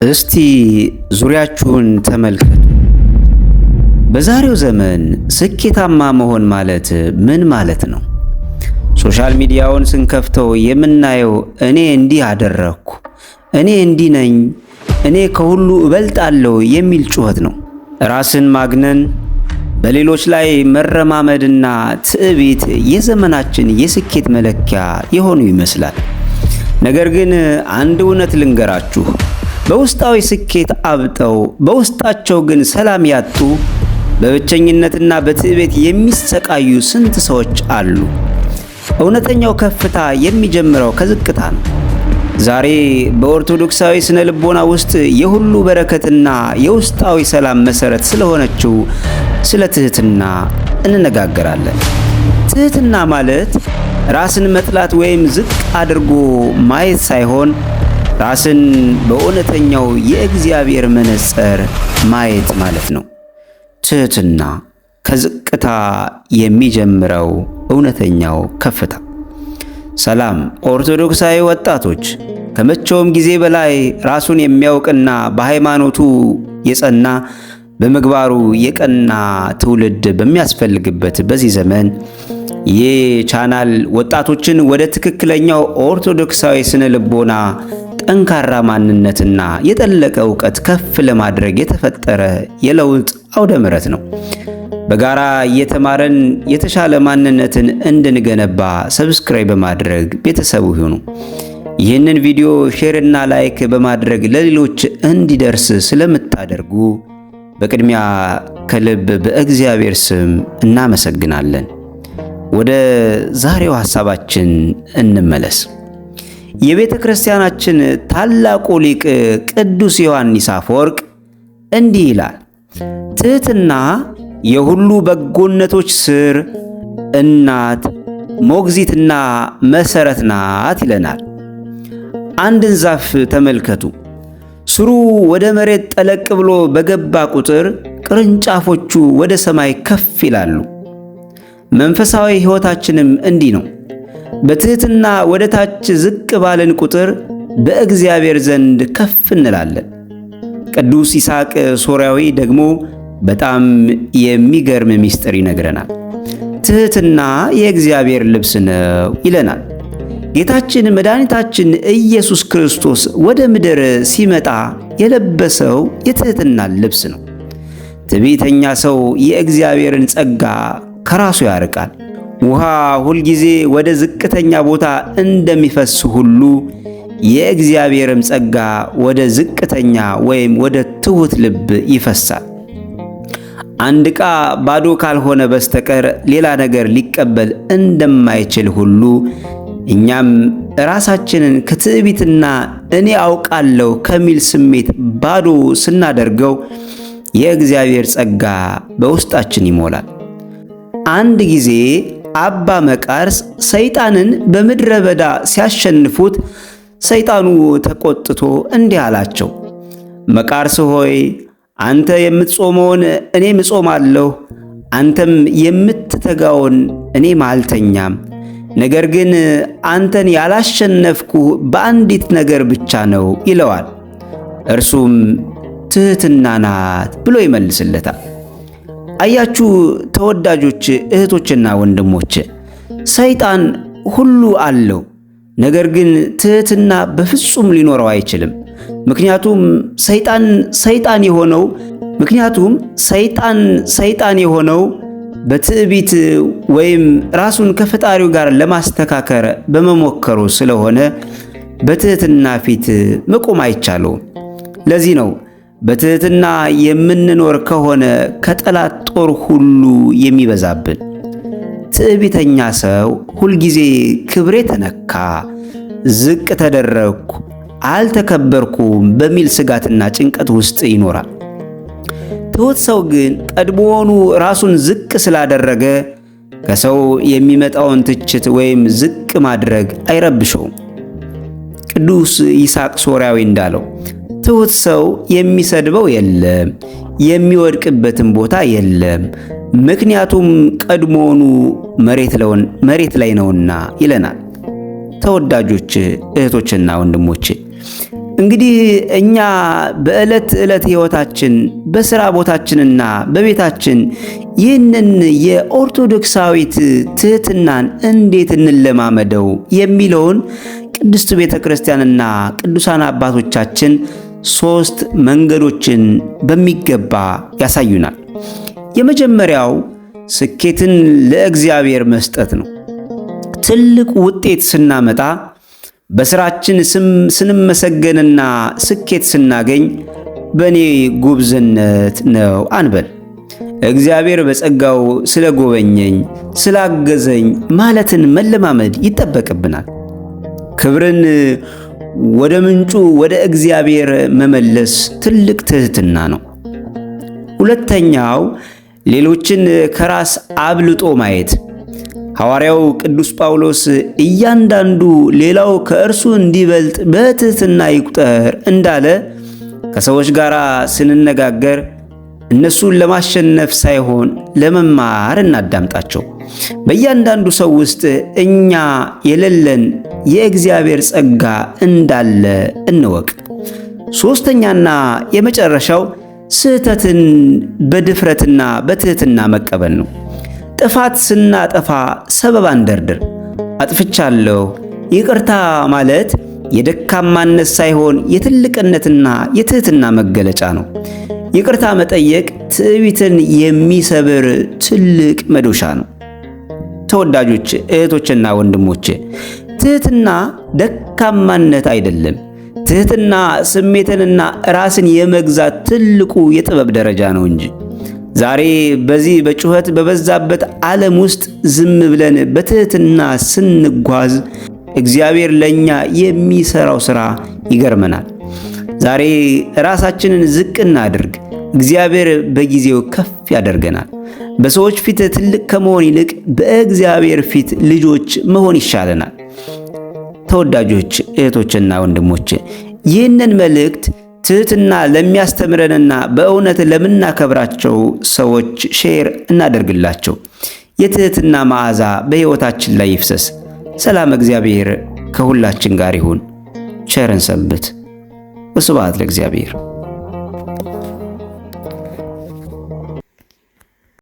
እስቲ ዙሪያችሁን ተመልከቱ። በዛሬው ዘመን ስኬታማ መሆን ማለት ምን ማለት ነው? ሶሻል ሚዲያውን ስንከፍተው የምናየው እኔ እንዲህ አደረግኩ፣ እኔ እንዲህ ነኝ፣ እኔ ከሁሉ እበልጣለሁ የሚል ጩኸት ነው። ራስን ማግነን፣ በሌሎች ላይ መረማመድና ትዕቢት የዘመናችን የስኬት መለኪያ የሆኑ ይመስላል። ነገር ግን አንድ እውነት ልንገራችሁ። በውስጣዊ ስኬት አብጠው በውስጣቸው ግን ሰላም ያጡ፣ በብቸኝነትና በትዕቢት የሚሰቃዩ ስንት ሰዎች አሉ። እውነተኛው ከፍታ የሚጀምረው ከዝቅታ ነው። ዛሬ በኦርቶዶክሳዊ ስነ ልቦና ውስጥ የሁሉ በረከትና የውስጣዊ ሰላም መሰረት ስለሆነችው ስለ ትህትና እንነጋገራለን። ትህትና ማለት ራስን መጥላት ወይም ዝቅ አድርጎ ማየት ሳይሆን ራስን በእውነተኛው የእግዚአብሔር መነጽር ማየት ማለት ነው። ትህትና ከዝቅታ የሚጀምረው እውነተኛው ከፍታ። ሰላም ኦርቶዶክሳዊ ወጣቶች፣ ከመቼውም ጊዜ በላይ ራሱን የሚያውቅና በሃይማኖቱ የጸና በምግባሩ የቀና ትውልድ በሚያስፈልግበት በዚህ ዘመን ይህ ቻናል ወጣቶችን ወደ ትክክለኛው ኦርቶዶክሳዊ ስነ ልቦና፣ ጠንካራ ማንነትና የጠለቀ ዕውቀት ከፍ ለማድረግ የተፈጠረ የለውጥ አውደ ምሕረት ነው። በጋራ እየተማረን የተሻለ ማንነትን እንድንገነባ ሰብስክራይብ በማድረግ ቤተሰቡ ይሁኑ። ይህንን ቪዲዮ ሼርና ላይክ በማድረግ ለሌሎች እንዲደርስ ስለምታደርጉ በቅድሚያ ከልብ በእግዚአብሔር ስም እናመሰግናለን። ወደ ዛሬው ሐሳባችን እንመለስ። የቤተ ክርስቲያናችን ታላቁ ሊቅ ቅዱስ ዮሐንስ አፈወርቅ እንዲህ ይላል፣ ትህትና የሁሉ በጎነቶች ስር፣ እናት፣ ሞግዚትና መሰረት ናት ይለናል። አንድን ዛፍ ተመልከቱ። ስሩ ወደ መሬት ጠለቅ ብሎ በገባ ቁጥር ቅርንጫፎቹ ወደ ሰማይ ከፍ ይላሉ። መንፈሳዊ ሕይወታችንም እንዲህ ነው። በትህትና ወደ ታች ዝቅ ባልን ቁጥር በእግዚአብሔር ዘንድ ከፍ እንላለን። ቅዱስ ይስሐቅ ሶርያዊ ደግሞ በጣም የሚገርም ምስጢር ይነግረናል። ትህትና የእግዚአብሔር ልብስ ነው ይለናል። ጌታችን መድኃኒታችን ኢየሱስ ክርስቶስ ወደ ምድር ሲመጣ የለበሰው የትህትናን ልብስ ነው። ትዕቢተኛ ሰው የእግዚአብሔርን ጸጋ ከራሱ ያርቃል። ውሃ ሁልጊዜ ወደ ዝቅተኛ ቦታ እንደሚፈስ ሁሉ የእግዚአብሔርም ጸጋ ወደ ዝቅተኛ ወይም ወደ ትሑት ልብ ይፈሳል። አንድ ዕቃ ባዶ ካልሆነ በስተቀር ሌላ ነገር ሊቀበል እንደማይችል ሁሉ እኛም ራሳችንን ከትዕቢትና እኔ አውቃለሁ ከሚል ስሜት ባዶ ስናደርገው የእግዚአብሔር ጸጋ በውስጣችን ይሞላል። አንድ ጊዜ አባ መቃርስ ሰይጣንን በምድረ በዳ ሲያሸንፉት ሰይጣኑ ተቆጥቶ እንዲህ አላቸው፣ መቃርስ ሆይ አንተ የምትጾመውን እኔም እጾማለሁ፣ አንተም የምትተጋውን እኔም አልተኛም። ነገር ግን አንተን ያላሸነፍኩ በአንዲት ነገር ብቻ ነው ይለዋል። እርሱም ትህትና ናት ብሎ ይመልስለታል። አያችሁ ተወዳጆች እህቶችና ወንድሞች፣ ሰይጣን ሁሉ አለው፣ ነገር ግን ትህትና በፍጹም ሊኖረው አይችልም። ምክንያቱም ሰይጣን የሆነው በትዕቢት ወይም ራሱን ከፈጣሪው ጋር ለማስተካከር በመሞከሩ ስለሆነ በትህትና ፊት መቆም አይቻለውም። ለዚህ ነው በትህትና የምንኖር ከሆነ ከጠላት ጦር ሁሉ የሚበዛብን። ትዕቢተኛ ሰው ሁልጊዜ ክብሬ ተነካ፣ ዝቅ ተደረግኩ፣ አልተከበርኩም በሚል ስጋትና ጭንቀት ውስጥ ይኖራል። ትሑት ሰው ግን ቀድሞውኑ ራሱን ዝቅ ስላደረገ ከሰው የሚመጣውን ትችት ወይም ዝቅ ማድረግ አይረብሸውም። ቅዱስ ይስሐቅ ሶርያዊ እንዳለው ትሑት ሰው የሚሰድበው የለም፣ የሚወድቅበትም ቦታ የለም፣ ምክንያቱም ቀድሞውኑ መሬት ላይ ነውና ይለናል። ተወዳጆች እህቶችና ወንድሞቼ እንግዲህ እኛ በዕለት ዕለት ሕይወታችን በሥራ ቦታችንና በቤታችን ይህንን የኦርቶዶክሳዊት ትሕትናን እንዴት እንለማመደው የሚለውን ቅድስት ቤተ ክርስቲያንና ቅዱሳን አባቶቻችን 3 መንገዶችን በሚገባ ያሳዩናል። የመጀመሪያው ስኬትን ለእግዚአብሔር መስጠት ነው። ትልቅ ውጤት ስናመጣ በስራችን ስንመሰገንና ስኬት ስናገኝ በእኔ ጉብዝነት ነው አንበል። እግዚአብሔር በጸጋው ስለጎበኘኝ ስላገዘኝ ማለትን መለማመድ ይጠበቅብናል። ክብርን ወደ ምንጩ ወደ እግዚአብሔር መመለስ ትልቅ ትሕትና ነው። ሁለተኛው ሌሎችን ከራስ አብልጦ ማየት። ሐዋርያው ቅዱስ ጳውሎስ እያንዳንዱ ሌላው ከእርሱ እንዲበልጥ በትሕትና ይቁጠር እንዳለ ከሰዎች ጋር ስንነጋገር እነሱን ለማሸነፍ ሳይሆን ለመማር እናዳምጣቸው። በእያንዳንዱ ሰው ውስጥ እኛ የሌለን የእግዚአብሔር ጸጋ እንዳለ እንወቅ። ሦስተኛና የመጨረሻው ስህተትን በድፍረትና በትሕትና መቀበል ነው። ጥፋት ስናጠፋ ሰበብ አንደርድር። አጥፍቻለሁ ይቅርታ ማለት የደካማነት ሳይሆን የትልቅነትና የትሕትና መገለጫ ነው። ይቅርታ መጠየቅ ትዕቢትን የሚሰብር ትልቅ መዶሻ ነው። ተወዳጆች እህቶችና ወንድሞቼ፣ ትሕትና ደካማነት አይደለም። ትሕትና ስሜትንና ራስን የመግዛት ትልቁ የጥበብ ደረጃ ነው እንጂ። ዛሬ በዚህ በጩኸት በበዛበት ዓለም ውስጥ ዝም ብለን በትሕትና ስንጓዝ እግዚአብሔር ለኛ የሚሰራው ሥራ ይገርመናል። ዛሬ ራሳችንን ዝቅ እናድርግ፣ እግዚአብሔር በጊዜው ከፍ ያደርገናል። በሰዎች ፊት ትልቅ ከመሆን ይልቅ በእግዚአብሔር ፊት ልጆች መሆን ይሻለናል። ተወዳጆች እህቶችና ወንድሞች፣ ይህንን መልእክት ትሕትና ለሚያስተምረንና በእውነት ለምናከብራቸው ሰዎች ሼር እናደርግላቸው። የትሕትና መዓዛ በሕይወታችን ላይ ይፍሰስ። ሰላም እግዚአብሔር ከሁላችን ጋር ይሁን። ቸርን ሰንብት። ወስብሐት ለእግዚአብሔር።